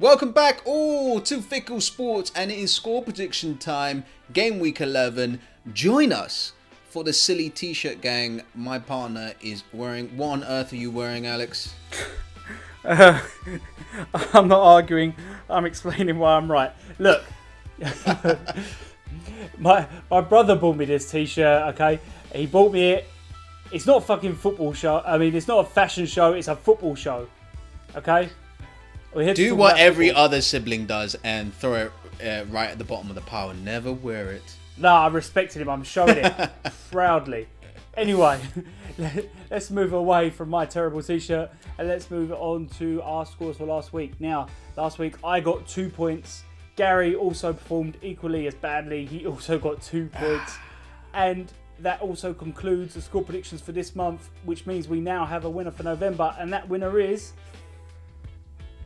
Welcome back all to Fickle Sports, and it is score prediction time, game week 11. Join us for the silly t-shirt gang. My partner is wearing... What on earth are you wearing, Alex? I'm not arguing. I'm explaining why I'm right. Look, my brother bought me this t-shirt, okay? He bought me it. It's not a fucking football show. I mean, it's not a fashion show. It's a football show, okay? Do what every other sibling does and throw it right at the bottom of the pile and never wear it. No, I respected him. I'm showing it proudly. Anyway, let's move away from my terrible t-shirt and let's move on to our scores for last week. Now, last week I got 2 points. Gary also performed equally as badly. He also got 2 points. And that also concludes the score predictions for this month, which means we now have a winner for November. And that winner is...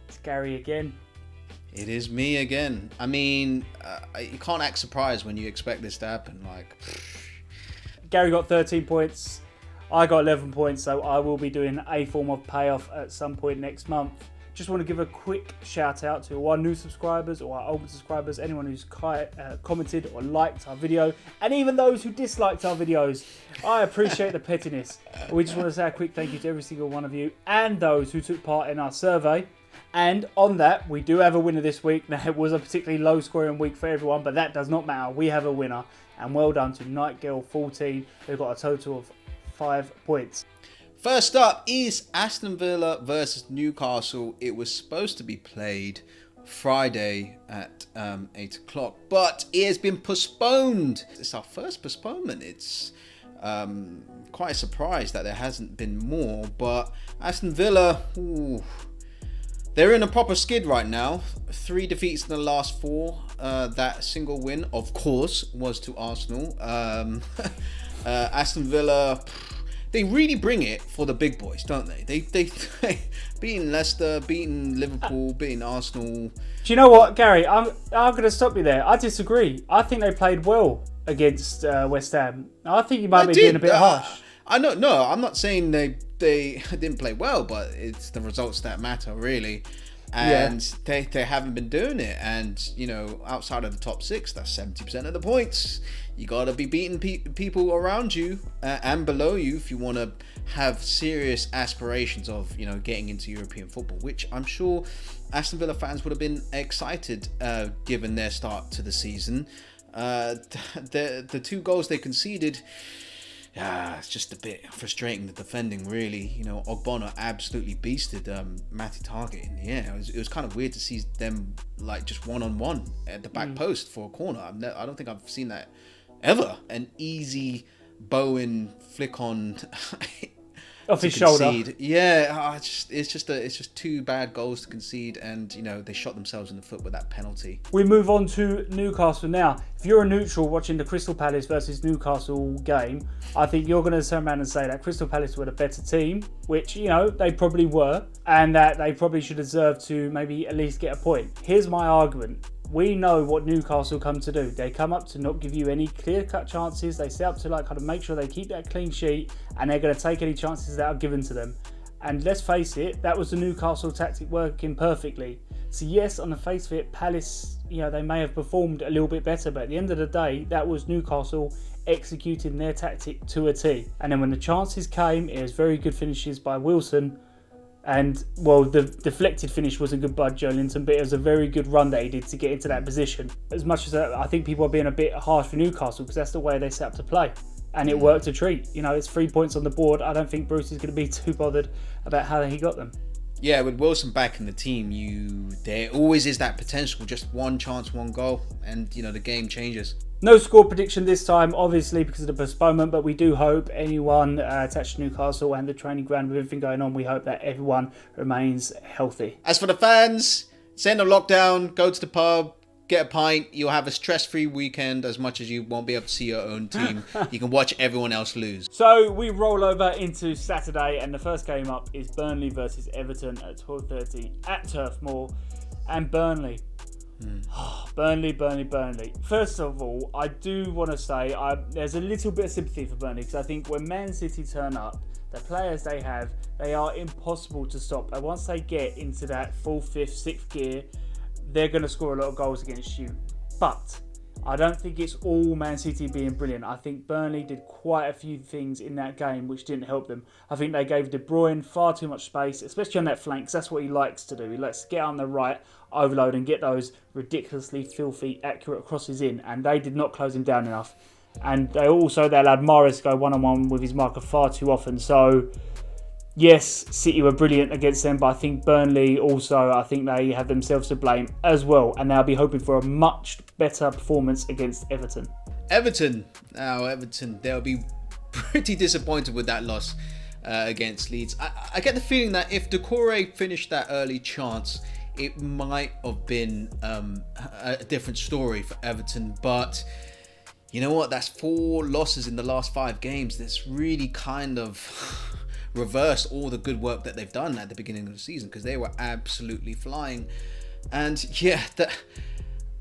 It's Gary again. It is me again. I mean, you can't act surprised when you expect this to happen. Like, Gary got 13 points. I got 11 points, so I will be doing a form of payoff at some point next month. Just want to give a quick shout out to our new subscribers or our old subscribers, anyone who's commented or liked our video, and even those who disliked our videos. I appreciate the pettiness. We just want to say a quick thank you to every single one of you and those who took part in our survey. And on that, we do have a winner this week. Now, it was a particularly low scoring week for everyone, but that does not matter. We have a winner. And well done to Nightgirl14, who got a total of 5 points. First up is Aston Villa versus Newcastle. It was supposed to be played Friday at 8 o'clock, but it has been postponed. It's our first postponement. It's quite surprised that there hasn't been more, but Aston Villa... They're in a proper skid right now. 3 defeats in the last 4. That single win, of course, was to Arsenal. Aston Villa, they really bring it for the big boys, don't they? They beating Leicester, beating Liverpool, beating Arsenal. Do you know what, Gary? I'm going to stop you there. I disagree. I think they played well against West Ham. I think you might be being a bit harsh. I know. No, I'm not saying they didn't play well, but it's the results that matter, really. And they haven't been doing it. And, you know, outside of the top 6, that's 70% of the points. You got to be beating people around you and below you if you want to have serious aspirations of, you know, getting into European football, which I'm sure Aston Villa fans would have been excited given their start to the season. The 2 goals they conceded... it's just a bit frustrating, the defending, really. You know, Ogbonna absolutely beasted Matty Target in the air. It was kind of weird to see them like just one-on-one at the back post for a corner. I don't think I've seen that ever. An easy Bowen flick on off his shoulder. Yeah, it's just 2 bad goals to concede, and you know they shot themselves in the foot with that penalty. We move on to Newcastle now. If you're a neutral watching the Crystal Palace versus Newcastle game, I think you're going to turn around and say that Crystal Palace were the better team, which, you know, they probably were, and that they probably should deserve to maybe at least get a point. Here's my argument. We know what Newcastle come to do. They come up to not give you any clear-cut chances. They set up to like kind of make sure they keep that clean sheet, and they're going to take any chances that are given to them. And let's face it, that was the Newcastle tactic working perfectly. So yes, on the face of it, Palace, you know, they may have performed a little bit better, but at the end of the day, that was Newcastle executing their tactic to a T. And then when the chances came, it was very good finishes by Wilson. And, well, the deflected finish wasn't good by Joelinton, but it was a very good run that he did to get into that position. As much as I think people are being a bit harsh for Newcastle because that's the way they set up to play. And it worked a treat. You know, it's 3 points on the board. I don't think Bruce is going to be too bothered about how he got them. Yeah, with Wilson back in the team, there always is that potential. Just one chance, one goal, and, you know, the game changes. No score prediction this time, obviously, because of the postponement, but we do hope anyone attached to Newcastle and the training ground with everything going on, we hope that everyone remains healthy. As for the fans, send a lockdown, go to the pub, get a pint. You'll have a stress-free weekend as much as you won't be able to see your own team. You can watch everyone else lose. So we roll over into Saturday, and the first game up is Burnley versus Everton at 12:30 at Turf Moor. And Burnley. Burnley. First of all, I do want to say there's a little bit of sympathy for Burnley because I think when Man City turn up, the players they have, they are impossible to stop. And once they get into that 4th, 5th, 6th gear, they're going to score a lot of goals against you. But I don't think it's all Man City being brilliant. I think Burnley did quite a few things in that game which didn't help them. I think they gave De Bruyne far too much space, especially on that flank, 'cause that's what he likes to do. He likes to get on the right, overload, and get those ridiculously filthy, accurate crosses in, and they did not close him down enough. And they allowed Mahrez to go one-on-one with his marker far too often. So, yes, City were brilliant against them, but I think Burnley also, I think they have themselves to blame as well. And they'll be hoping for a much better performance against Everton. Everton, they'll be pretty disappointed with that loss against Leeds. I get the feeling that if Doucouré finished that early chance, it might have been a different story for Everton. But you know what? That's 4 losses in the last 5 games. That's really kind of reversed all the good work that they've done at the beginning of the season, because they were absolutely flying. And yeah,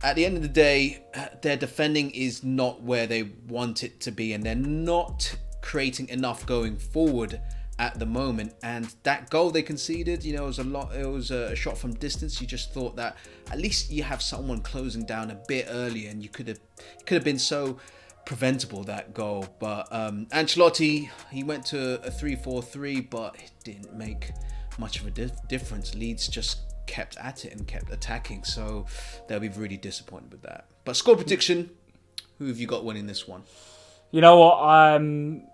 at the end of the day, their defending is not where they want it to be, and they're not creating enough going forward at the moment. And that goal they conceded, it was a shot from distance. You just thought that at least you have someone closing down a bit earlier, and you could have been so preventable, that goal. But Ancelotti, he went to a 3-4-3, but it didn't make much of a difference. Leeds just kept at it and kept attacking, so they'll be really disappointed with that. But score prediction, who have you got winning this one? You know what, I'm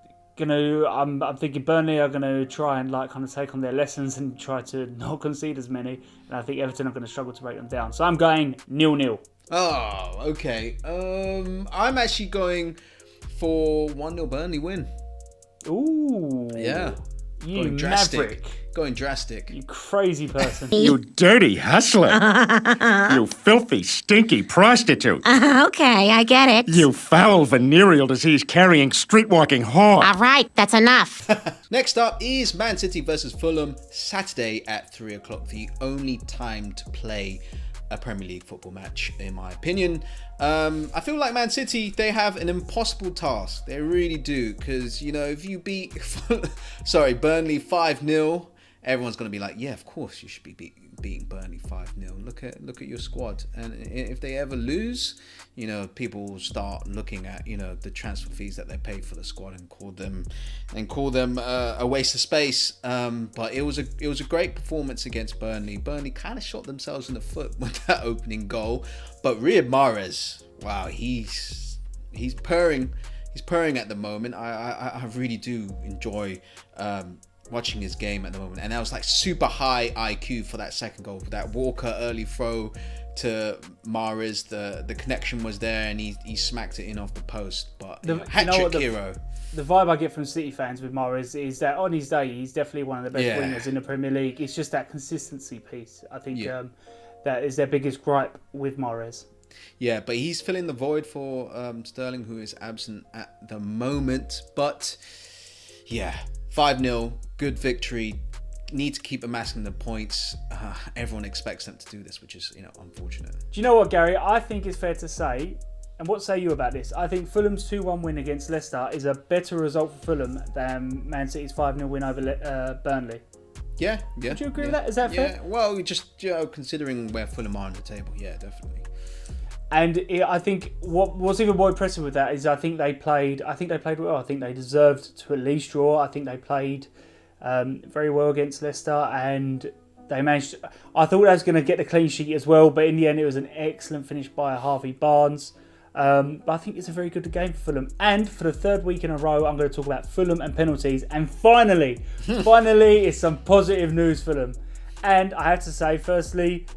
thinking Burnley are gonna try and kind of take on their lessons and try to not concede as many, and I think Everton are going to struggle to break them down. So I'm going 0-0. Oh, okay. I'm actually going for 1-0 Burnley win. Ooh. Yeah. You going drastic. maverick. Going drastic. You crazy person. You dirty hustler. You filthy, stinky prostitute. Okay, I get it. You foul venereal disease carrying streetwalking whore. All right, that's enough. Next up is Man City versus Fulham, Saturday at 3 o'clock. The only time to play a Premier League football match, in my opinion. I feel like Man City, they have an impossible task. They really do, because if you beat Burnley 5-0, everyone's going to be like, yeah, of course you should be beating Burnley 5-0. Look at your squad. And if they ever lose, people will start looking at the transfer fees that they paid for the squad and call them a waste of space. But it was a great performance against Burnley. Burnley kind of shot themselves in the foot with that opening goal. But Riyad Mahrez, wow, he's purring. He's purring at the moment. I really do enjoy watching his game at the moment, and that was super high IQ for that second goal, for that Walker early throw to Mahrez. The connection was there, and he smacked it in off the post. But hat-trick hero. The vibe I get from City fans with Mahrez is that on his day, he's definitely one of the best wingers in the Premier League. It's just that consistency piece. I think that is their biggest gripe with Mahrez. Yeah, but he's filling the void for Sterling, who is absent at the moment. But yeah, 5-0, good victory. Need to keep amassing the points. Everyone expects them to do this, which is unfortunate. Do you know what, Gary? I think it's fair to say, and what say you about this? I think Fulham's 2-1 win against Leicester is a better result for Fulham than Man City's 5-0 win over Burnley. Yeah. Would you agree with that? Is that fair? Yeah, well, just considering where Fulham are on the table, yeah, definitely. And I think what's even more impressive with that is I think they played well. I think they deserved to at least draw. I think they played very well against Leicester, and they managed. I thought they was going to get the clean sheet as well, but in the end, it was an excellent finish by Harvey Barnes. But I think it's a very good game for Fulham. And for the third week in a row, I'm going to talk about Fulham and penalties. And finally, it's some positive news for them. And I have to say, firstly,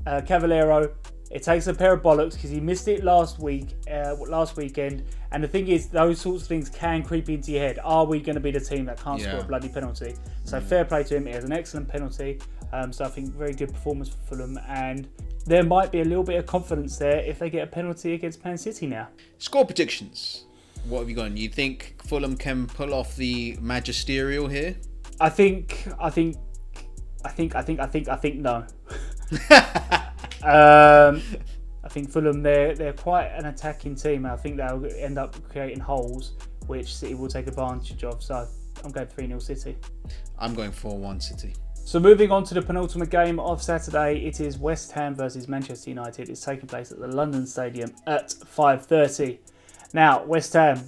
Cavallero. It takes a pair of bollocks because he missed it last weekend. And the thing is, those sorts of things can creep into your head. Are we going to be the team that can't score a bloody penalty? So fair play to him. It was an excellent penalty. So I think very good performance for Fulham. And there might be a little bit of confidence there if they get a penalty against Man City now. Score predictions. What have you got? You think Fulham can pull off the magisterial here? I think no. I think Fulham, they're quite an attacking team. I think they'll end up creating holes, which City will take advantage of. So I'm going 3-0 City. I'm going 4-1 City. So moving on to the penultimate game of Saturday, it is West Ham versus Manchester United. It's taking place at the London Stadium at 5:30. Now, West Ham,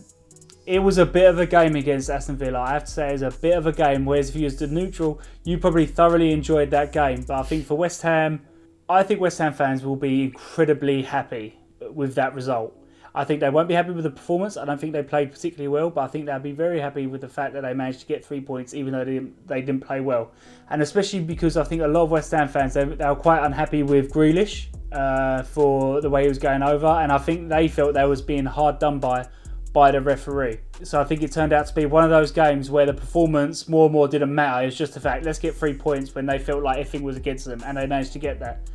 it was a bit of a game against Aston Villa. I have to say it was a bit of a game, whereas if you was the neutral, you probably thoroughly enjoyed that game. But I think for West Ham, I think West Ham fans will be incredibly happy with that result. I think they won't be happy with the performance. I don't think they played particularly well, but I think they'll be very happy with the fact that they managed to get 3 points, even though they didn't play well. And especially because I think a lot of West Ham fans, they were quite unhappy with Grealish for the way he was going over. And I think they felt they was being hard done by the referee. So I think it turned out to be one of those games where the performance more and more didn't matter. It's just the fact, let's get 3 points when they felt like everything was against them, and they managed to get that.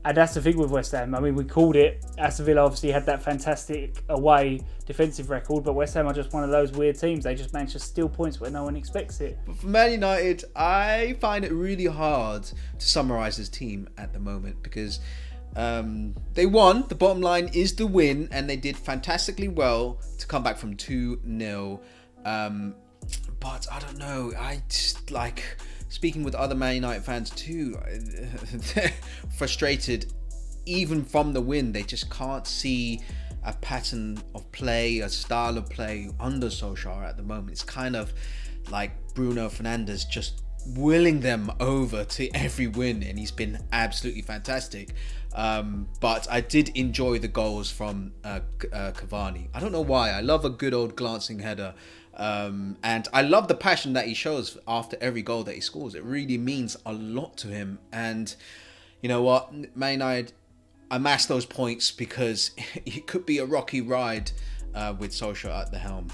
And that's the thing with West Ham. I mean, we called it. Aston Villa obviously had that fantastic away defensive record, but West Ham are just one of those weird teams. They just manage to steal points where no one expects it. But for Man United, I find it really hard to summarise this team at the moment because they won. The bottom line is the win, and they did fantastically well to come back from 2-0. But I don't know. I just like... Speaking with other Man United fans too, they're frustrated even from the win. They just can't see a pattern of play, a style of play under Solskjaer at the moment. It's kind of like Bruno Fernandes just willing them over to every win, and he's been absolutely fantastic. But I did enjoy the goals from Cavani. I don't know why. I love a good old glancing header. And I love the passion that he shows after every goal that he scores. It really means a lot to him. And you know what, Man United amass those points because it could be a rocky ride with Solskjaer at the helm.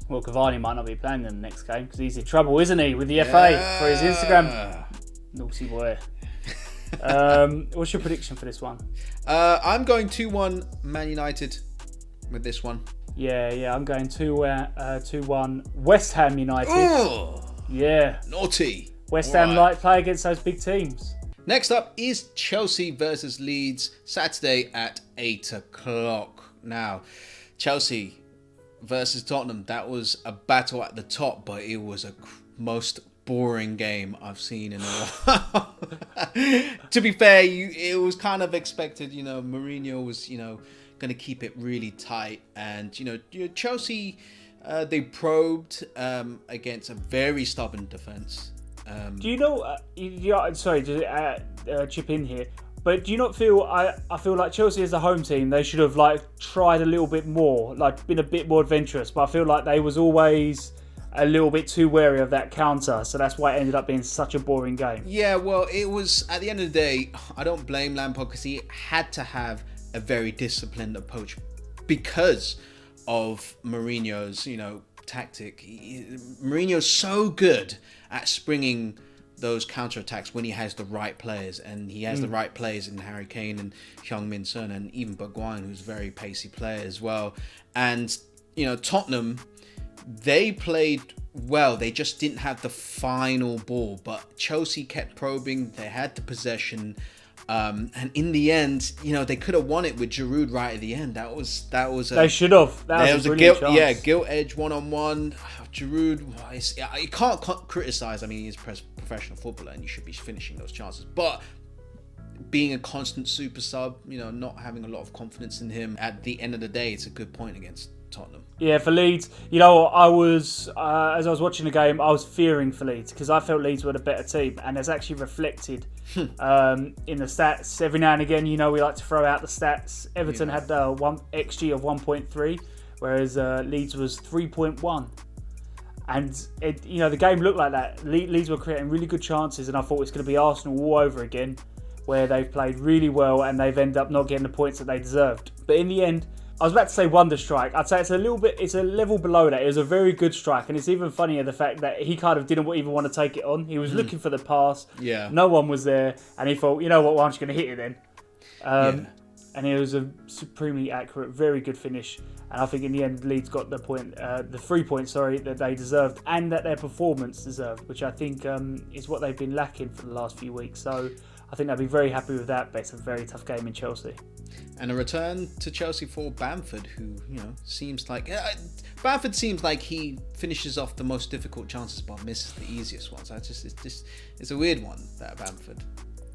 Well, Cavani might not be playing in the next game because he's in trouble, isn't he, with the FA for his Instagram? Naughty boy. What's your prediction for this one? I'm going 2-1 Man United with this one. Yeah, I'm going 2-1 West Ham United. Oh, yeah. Naughty. West Ham like play against those big teams. Next up is Chelsea versus Leeds, Saturday at 8 o'clock. Now, Chelsea versus Tottenham, that was a battle at the top, but it was a most boring game I've seen in a while. To be fair, it was kind of expected. You know, Mourinho was, going to keep it really tight, and Chelsea, they probed against a very stubborn defense. Do you know? Sorry to chip in here, but do you not feel? I feel like Chelsea as a home team, they should have tried a little bit more, been a bit more adventurous. But I feel like they was always a little bit too wary of that counter, so that's why it ended up being such a boring game. Yeah, well, it was at the end of the day. I don't blame Lampard because he had to have a very disciplined approach because of Mourinho's, tactic. Mourinho's so good at springing those counterattacks when he has the right players, and he has the right players in Harry Kane and Heung-min Son and even Bergwijn, who's a very pacey player as well. And Tottenham, they played well. They just didn't have the final ball, but Chelsea kept probing. They had the possession. And in the end, they could have won it with Giroud right at the end. That was they should have. That was a guilt, guilt edge 1-on-1. Giroud, you can't criticize. I mean, he's a professional footballer, and you should be finishing those chances. But being a constant super sub, not having a lot of confidence in him. At the end of the day, it's a good point against Tottenham. Yeah, for Leeds, I was as I was watching the game, I was fearing for Leeds because I felt Leeds were the better team, and it's actually reflected in the stats. Every now and again, we like to throw out the stats. Everton had one XG of 1.3, whereas Leeds was 3.1. And the game looked like that. Leeds were creating really good chances, and I thought it's going to be Arsenal all over again, where they've played really well and they've ended up not getting the points that they deserved. But in the end, I was about to say wonder strike. I'd say it's a level below that. It was a very good strike, and it's even funnier the fact that he kind of didn't even want to take it on. He was looking for the pass. Yeah. No one was there, and he thought, you know what, well, I'm just going to hit it then. And it was a supremely accurate, very good finish. And I think in the end, Leeds got the 3 points, that they deserved and that their performance deserved, which I think is what they've been lacking for the last few weeks. So I think they'll be very happy with that, but it's a very tough game in Chelsea. And a return to Chelsea for Bamford, who, seems like... Bamford seems like he finishes off the most difficult chances but misses the easiest ones. It's a weird one, that Bamford.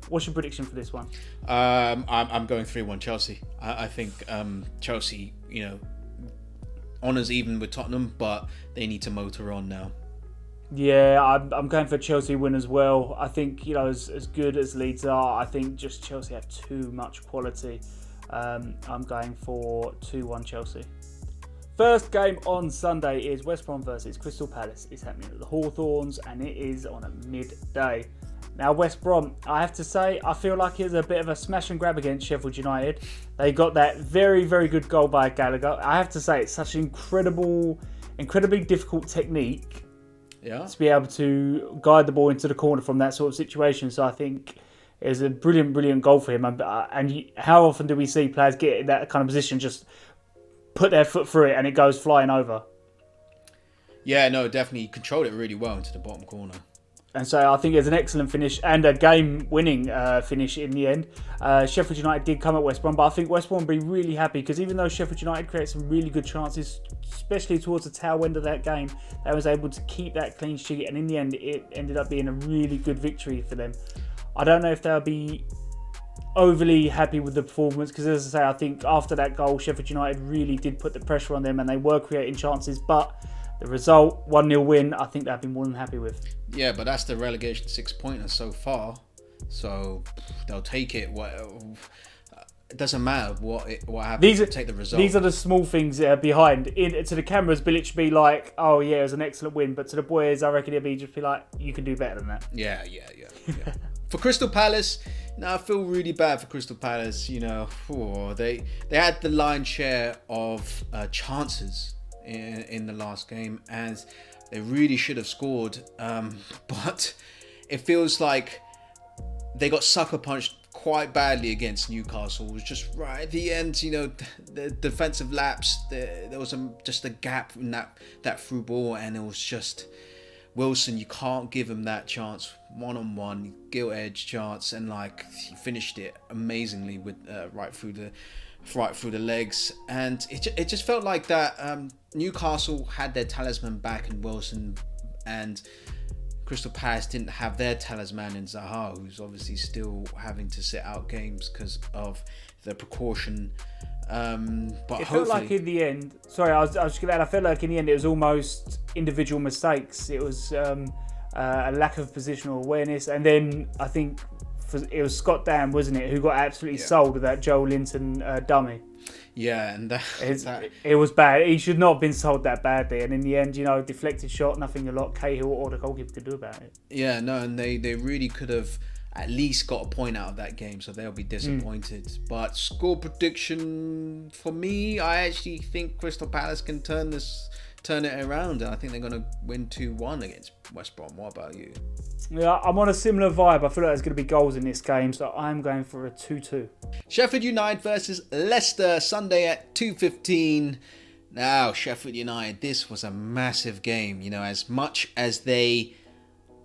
What's your prediction for this one? I'm going 3-1 Chelsea. I think Chelsea, honours even with Tottenham, but they need to motor on now. Yeah, I'm going for Chelsea win as well. I think, as good as Leeds are, I think just Chelsea have too much quality. I'm going for 2-1 Chelsea. First game on Sunday is West Brom versus Crystal Palace. It's happening at the Hawthorns and it is on a midday. Now, West Brom, I have to say, I feel like it's a bit of a smash and grab against Sheffield United. They got that very, very good goal by Gallagher. I have to say, it's such an incredibly difficult technique to be able to guide the ball into the corner from that sort of situation. So I think it was a brilliant, brilliant goal for him. And how often do we see players get in that kind of position, just put their foot through it and it goes flying over? Yeah, no, definitely controlled it really well into the bottom corner. And so I think it's an excellent finish and a game-winning finish in the end. Sheffield United did come at West Brom, but I think West Brom will be really happy because even though Sheffield United created some really good chances, especially towards the tail end of that game, they was able to keep that clean sheet, and in the end, it ended up being a really good victory for them. I don't know if they'll be overly happy with the performance because, as I say, I think after that goal, Sheffield United really did put the pressure on them and they were creating chances, but the result, 1-0 win, I think they've been more than happy with. Yeah, but that's the relegation 6-pointer so far. So they'll take it. It doesn't matter what happens. Take the result. These are the small things behind. To the cameras, Bilic be like, "Oh yeah, it was an excellent win," but to the boys, I reckon it'd be just be like, "You can do better than that." Yeah. For Crystal Palace, I feel really bad for Crystal Palace. They had the lion's share of chances in the last game, and they really should have scored. But it feels like they got sucker punched quite badly against Newcastle. It was just right at the end, the defensive lapse. There was just a gap in that through ball, and it was just Wilson. You can't give him that chance, one-on-one, gilt edge chance, and he finished it amazingly with right through the legs, and it just felt like that. Newcastle had their talisman back in Wilson, and Crystal Palace didn't have their talisman in Zaha, who's obviously still having to sit out games because of the precaution. But it felt like in the end. Sorry, I was just going to add. I felt like in the end it was almost individual mistakes. It was a lack of positional awareness, and then I think it was Scott Dam, wasn't it, who got absolutely sold with that Joe Linton dummy. Yeah, and it was bad. He should not have been sold that badly. And in the end, deflected shot, nothing a lot Cahill or the goalkeeper could do about it. Yeah, no, and they really could have at least got a point out of that game, so they'll be disappointed. But score prediction for me, I actually think Crystal Palace can turn it around, and I think they're going to win 2-1 against West Brom. What about you? Yeah, I'm on a similar vibe. I feel like there's going to be goals in this game, so I'm going for a 2-2. Sheffield United versus Leicester, Sunday at 2:15. Now, Sheffield United, this was a massive game. As much as they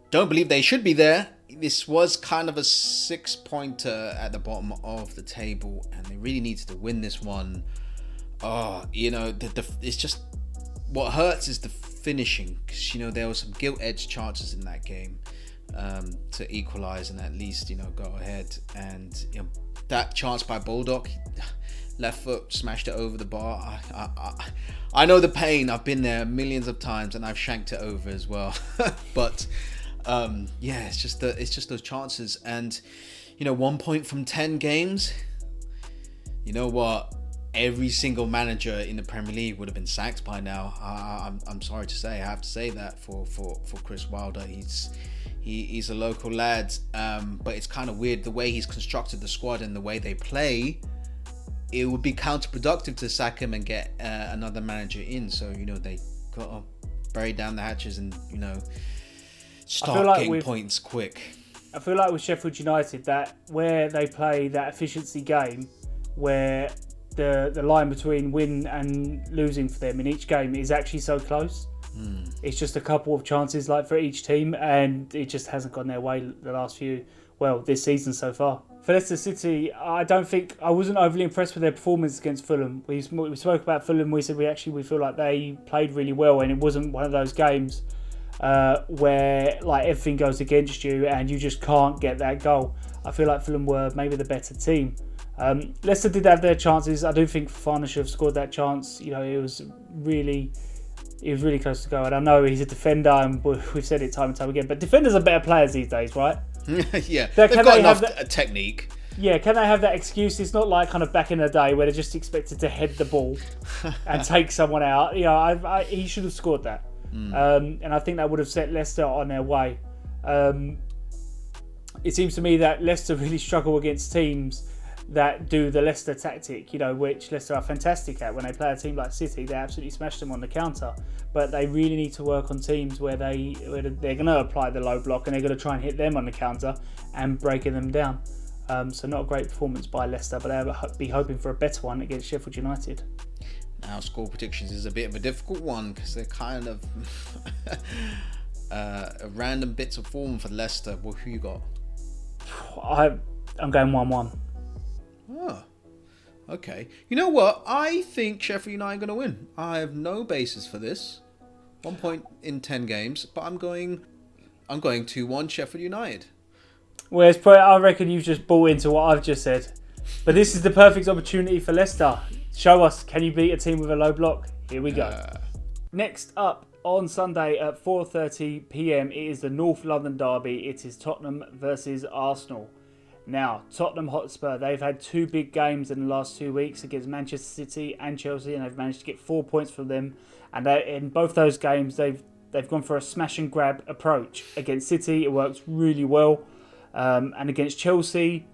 don't believe they should be there, this was kind of a 6-pointer at the bottom of the table, and they really needed to win this one. It's just what hurts is the finishing, because there were some gilt-edged chances in that game to equalise and at least go ahead. And that chance by Baldock, left foot smashed it over the bar. I know the pain. I've been there millions of times and I've shanked it over as well. But it's just those chances. And 1 point from 10 games. You know what? Every single manager in the Premier League would have been sacked by now. I'm sorry to say, I have to say that for Chris Wilder. He's a local lad, but it's kind of weird the way he's constructed the squad and the way they play. It would be counterproductive to sack him and get another manager in. So they got to bury down the hatches and start getting points quick. I feel like with Sheffield United, that where they play that efficiency game, where the line between win and losing for them in each game is actually so close. It's just a couple of chances for each team, and it just hasn't gone their way the last few. this season so far. For Leicester City, I wasn't overly impressed with their performance against Fulham. We spoke about Fulham. We said we feel like they played really well, and it wasn't one of those games where like everything goes against you and you just can't get that goal. I feel like Fulham were maybe the better team. Leicester did have their chances. I do think Fafana should have scored that chance. You know, it was really close to go. And I know he's a defender, and we've said it time and time again, but defenders are better players these days, right? Yeah, they've got enough technique. Yeah, can they have that excuse? It's not like kind of back in the day where they're just expected to head the ball and take someone out. You know, he should have scored that. And I think that would have set Leicester on their way. It seems to me that Leicester really struggle against teams that do the Leicester tactic, you know, which Leicester are fantastic at. When they play a team like City, they absolutely smash them on the counter. But they really need to work on teams where they're going to apply the low block and they're going to try and hit them on the counter and breaking them down. So not a great performance by Leicester, but they'll be hoping for a better one against Sheffield United. Now, score predictions is a bit of a difficult one because they're kind of random bits of form for Leicester. Well, who you got? I'm going 1-1. Oh, okay. You know what? I think Sheffield United are going to win. I have no basis for this. 1 point in 10 games, but I'm going 2-1 Sheffield United. Well, I reckon you've just bought into what I've just said. But this is the perfect opportunity for Leicester. Show us, can you beat a team with a low block? Here we go. Next up on Sunday at 4:30 p.m, it is the North London derby. It is Tottenham versus Arsenal. Now, Tottenham Hotspur, they've had 2 big games in the last 2 weeks against Manchester City and Chelsea, and they've managed to get 4 points from them. And in both those games, they've gone for a smash and grab approach. Against City, it works really well. And against Chelsea,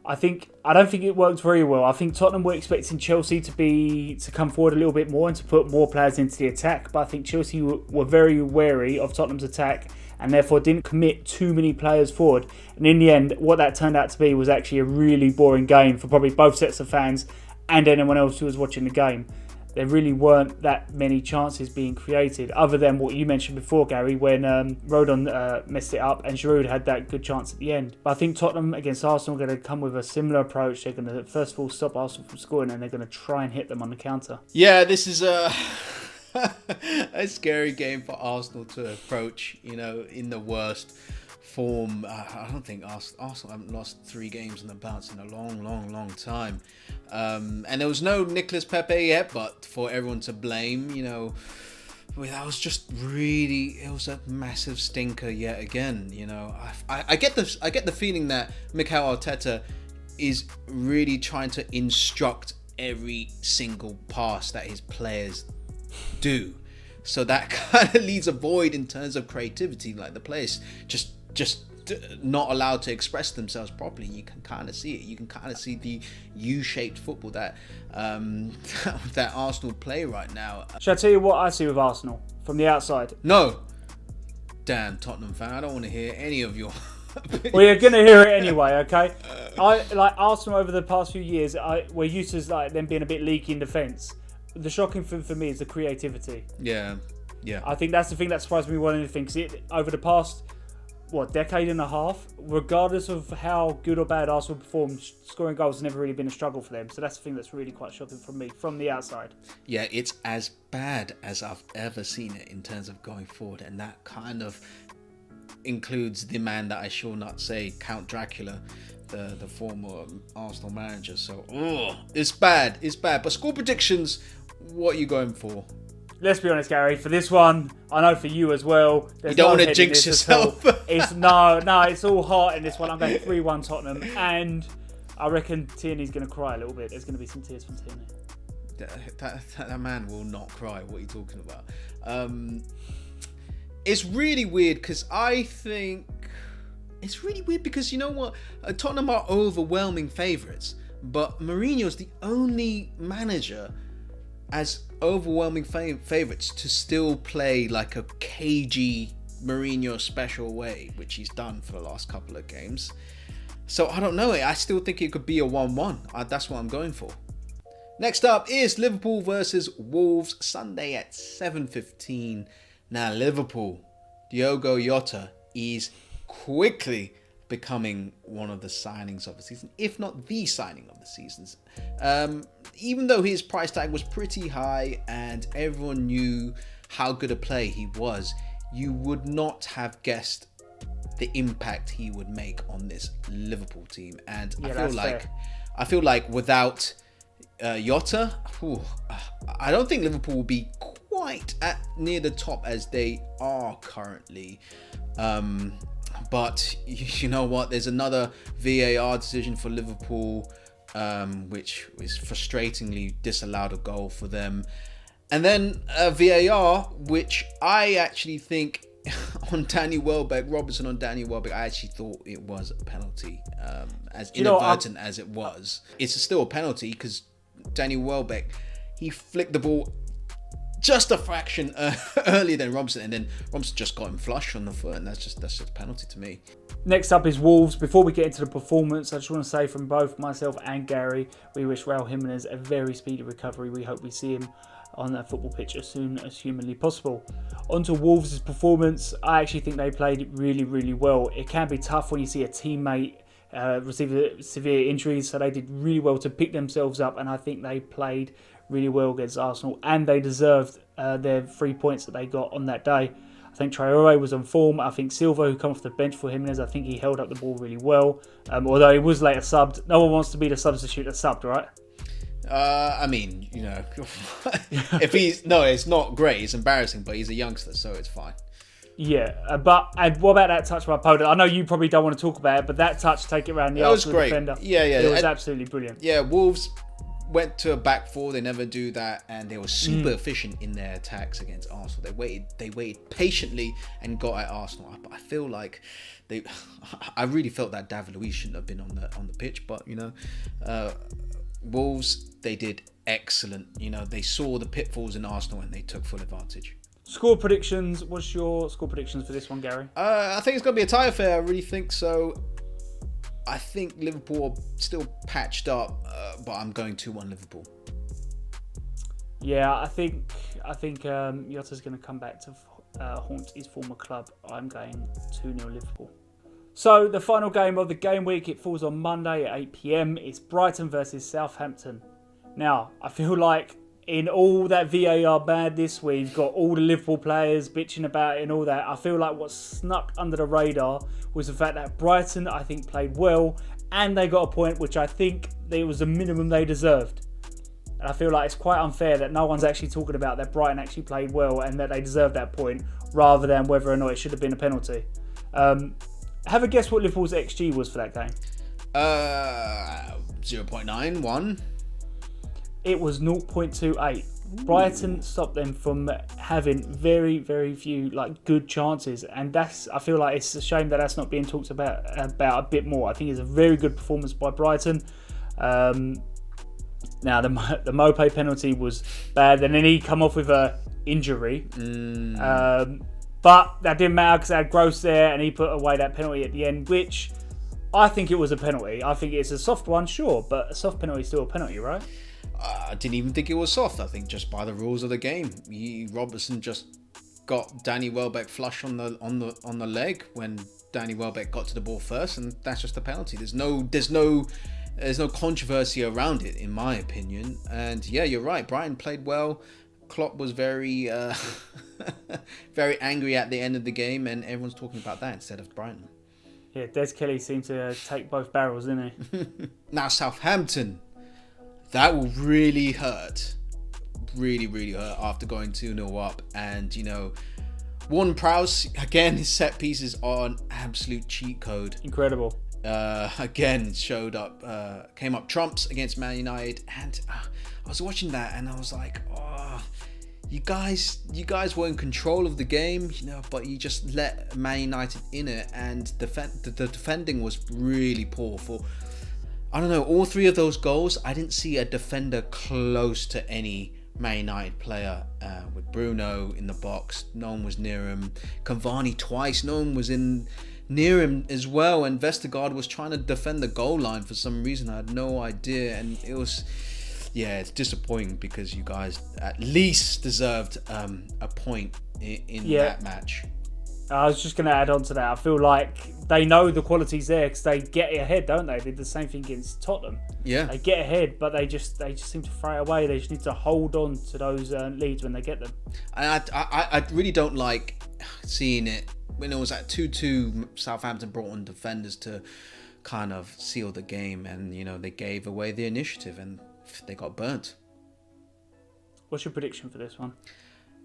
I don't think it worked very well. I think Tottenham were expecting Chelsea to come forward a little bit more and to put more players into the attack, but I think Chelsea were very wary of Tottenham's attack and therefore didn't commit too many players forward. And in the end, what that turned out to be was actually a really boring game for probably both sets of fans and anyone else who was watching the game. There really weren't that many chances being created, other than what you mentioned before, Gary, when Rodon messed it up and Giroud had that good chance at the end. But I think Tottenham against Arsenal are going to come with a similar approach. They're going to, first of all, stop Arsenal from scoring, and they're going to try and hit them on the counter. Yeah, this is a scary game for Arsenal to approach, you know, in the worst form. I don't think Arsenal haven't lost 3 games on the bounce in a long time. And there was no Nicolas Pepe yet, but for everyone to blame, you know, that was just really, it was a massive stinker yet again. You know, I get the feeling that Mikel Arteta is really trying to instruct every single pass that his players do. So that kind of leaves a void in terms of creativity, like the players just not allowed to express themselves properly. You can kind of see it. You can kind of see the U-shaped football that that Arsenal play right now. Shall I tell you what I see with Arsenal from the outside? No. Damn Tottenham fan, I don't want to hear any of your opinions. Well, you're going to hear it anyway, okay? I like Arsenal over the past few years. We're used to like them being a bit leaky in defence. The shocking thing for me is the creativity. Yeah. I think that's the thing that surprised me more than anything. Because over the past decade and a half, regardless of how good or bad Arsenal performed, scoring goals has never really been a struggle for them. So that's the thing that's really quite shocking for me from the outside. Yeah, it's as bad as I've ever seen it in terms of going forward, and that kind of includes the man that I shall not say, Count Dracula, the former Arsenal manager. So it's bad. But score predictions, what are you going for? Let's be honest, Gary. For this one, I know for you as well. You don't want to jinx yourself. It's all heart in this one. I'm going 3-1 Tottenham, and I reckon Tierney's going to cry a little bit. There's going to be some tears from Tierney. That man will not cry. What are you talking about? It's really weird because you know what? Tottenham are overwhelming favourites, but Mourinho's the only manager as overwhelming favourites to still play like a cagey Mourinho special way, which he's done for the last couple of games. So I don't know. I still think it could be a 1-1. That's what I'm going for. Next up is Liverpool versus Wolves, Sunday at 7:15. Now Liverpool, Diogo Jota is quickly becoming one of the signings of the season, if not the signing of the seasons. Even though his price tag was pretty high and everyone knew how good a player he was, you would not have guessed the impact he would make on this Liverpool team. And I feel like without Jota, I don't think Liverpool will be quite near the top as they are currently. But you know what? There's another VAR decision for Liverpool, which is frustratingly disallowed a goal for them. And then a VAR, which I actually think on Danny Welbeck, Robertson on Danny Welbeck, I actually thought it was a penalty. As inadvertent as it was, it's still a penalty because Danny Welbeck, he flicked the ball just a fraction earlier than Robson, and then Robson just got him flush on the foot, and that's just a penalty to me. Next up is Wolves. Before we get into the performance, I just want to say from both myself and Gary, we wish Raul Jimenez a very speedy recovery. We hope we see him on that football pitch as soon as humanly possible. On to Wolves' performance. I actually think they played really, really well. It can be tough when you see a teammate receive severe injuries, so they did really well to pick themselves up, and I think they played really well against Arsenal, and they deserved their 3 points that they got on that day. I think Traore was on form. I think Silva, who come off the bench for Jimenez, I think he held up the ball really well. Although he was later subbed. No one wants to be the substitute that's subbed, right? I mean, you know, if it's not great. It's embarrassing, but he's a youngster, so it's fine. Yeah, and what about that touch by Podolak? I know you probably don't want to talk about it, but that touch, take it around the Arsenal defender. Yeah. It was absolutely brilliant. Yeah, Wolves went to a back four. They never do that, and they were super efficient in their attacks against Arsenal. They waited patiently and got at Arsenal. But I feel like I really felt that David Luiz shouldn't have been on the pitch. But you know, Wolves, they did excellent. You know, they saw the pitfalls in Arsenal and they took full advantage. Score predictions. What's your score predictions for this one, Gary? I think it's going to be a tie affair. I really think so. I think Liverpool are still patched up, but I'm going 2-1 Liverpool. Yeah, I think Jota's going to come back to haunt his former club. I'm going 2-0 Liverpool. So the final game of the game week, it falls on Monday at 8 p.m. It's Brighton versus Southampton. Now, I feel like in all that VAR badness, we've got all the Liverpool players bitching about it and all that. I feel like what snuck under the radar was the fact that Brighton, I think, played well and they got a point, which I think it was the minimum they deserved. And I feel like it's quite unfair that no one's actually talking about that Brighton actually played well and that they deserved that point rather than whether or not it should have been a penalty. Have a guess what Liverpool's XG was for that game? 0.91. It was 0.28. Brighton stopped them from having very, very few good chances, and I feel like it's a shame that that's not being talked about a bit more. I think it's a very good performance by Brighton. Now the Mopé penalty was bad, and then he come off with a injury. But that didn't matter because they had Gross there, and he put away that penalty at the end, which I think it was a penalty. I think it's a soft one, sure, but a soft penalty is still a penalty, right? I didn't even think it was soft. I think just by the rules of the game, Robertson just got Danny Welbeck flush on the leg when Danny Welbeck got to the ball first, and that's just a penalty. There's no controversy around it, in my opinion. And yeah, you're right. Brighton played well. Klopp was very very angry at the end of the game, and everyone's talking about that instead of Brighton. Yeah, Des Kelly seemed to take both barrels, didn't he? Now Southampton, that will really hurt. Really, really hurt after going 2-0 up. And, you know, Warren Prowse, again, his set pieces are an absolute cheat code. Incredible. Again, came up trumps against Man United. And I was watching that and I was like, oh, you guys were in control of the game, you know, but you just let Man United in it. And the defending was really poor for... I don't know, all three of those goals, I didn't see a defender close to any Man United player. With Bruno in the box, no one was near him. Cavani twice, no one was near him as well. And Vestergaard was trying to defend the goal line for some reason. I had no idea. And it was, it's disappointing because you guys at least deserved a point in that match. I was just going to add on to that. I feel like they know the quality's there because they get ahead, don't they? They did the same thing against Tottenham. Yeah. They get ahead, but they just seem to throw it away. They just need to hold on to those leads when they get them. And I really don't like seeing it when it was at 2-2. Southampton brought on defenders to kind of seal the game, and they gave away the initiative and they got burnt. What's your prediction for this one?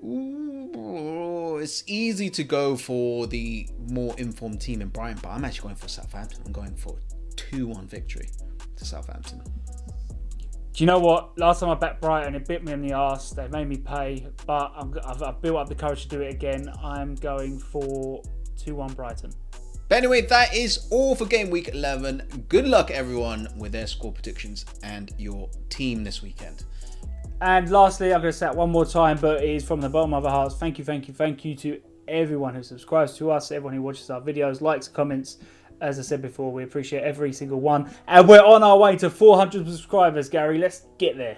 Ooh, it's easy to go for the more informed team in Brighton, but I'm actually going for Southampton. I'm going for 2-1 victory to Southampton. Do you know what? Last time I backed Brighton, it bit me in the arse. They made me pay, but I've built up the courage to do it again. I'm going for 2-1 Brighton. But anyway, that is all for game week 11. Good luck, everyone, with their score predictions and your team this weekend. And lastly, I'm going to say it one more time, but it is from the bottom of our hearts. Thank you to everyone who subscribes to us, everyone who watches our videos, likes, comments. As I said before, we appreciate every single one. And we're on our way to 400 subscribers, Gary. Let's get there.